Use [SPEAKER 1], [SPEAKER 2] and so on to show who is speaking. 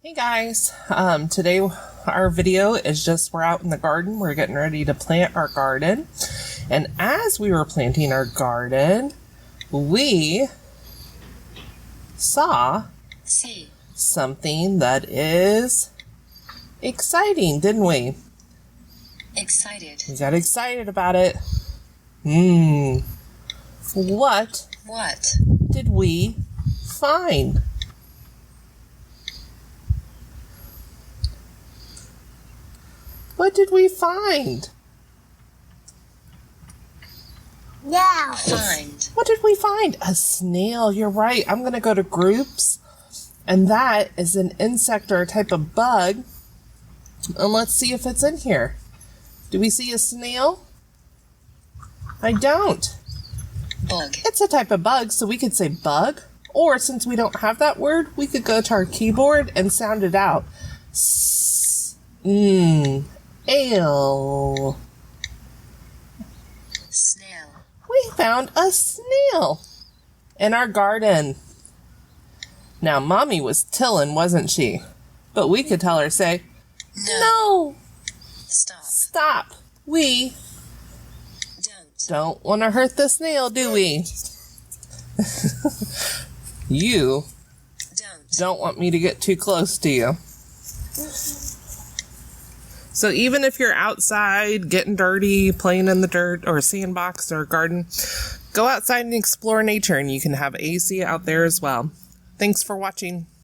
[SPEAKER 1] Hey guys, today our video is just we're out in the garden. We're getting ready to plant our garden. And as we were planting our garden, we saw something that is exciting, didn't we?
[SPEAKER 2] Excited.
[SPEAKER 1] We got excited about it. What did we find? What did we find? What did we find? A snail. You're right. I'm going to go to groups. And that is an insect or a type of bug. And let's see if it's in here. Do we see a snail? I don't.
[SPEAKER 2] Bug.
[SPEAKER 1] It's a type of bug, so we could say bug. Or since we don't have that word, we could go to our keyboard and sound it out. Ale.
[SPEAKER 2] Snail.
[SPEAKER 1] We found a snail in our garden. Now, Mommy was tilling, wasn't she? But we could tell her, say, no. Stop. We don't want to hurt the snail, do we? You don't want me to get too close to you. So even if you're outside getting dirty, playing in the dirt or sandbox or garden, go outside and explore nature, and you can have AC out there as well. Thanks for watching.